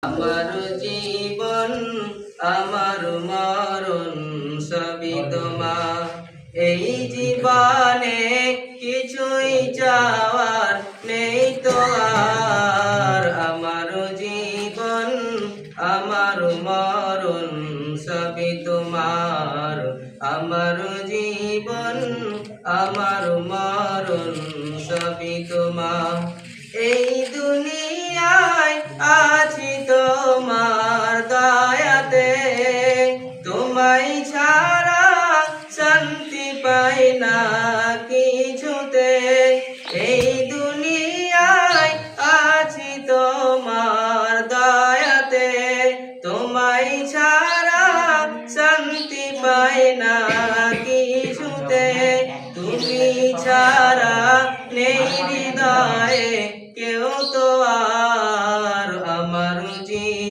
আমার জীবন আমার মরণ সবই তোমার। এই জীবনে কিছুই চাওয়ার নেই তো আর। আমার জীবন আমার মরণ সবই তোমার। আমার জীবন আমার মরণ সবই তোমার। এই দুনিয়ায় আছি তোমার দয়াতে, তোমায় ছাড়া শান্তি পাই না কিছুতে। এই দুনিয়ায় আছি তোমার দয়াতে, তোমায় ছাড়া শান্তি পাই না কিছুতে। তুমি ছাড়া নেই হৃদয়ে কেউ তো আর। আমার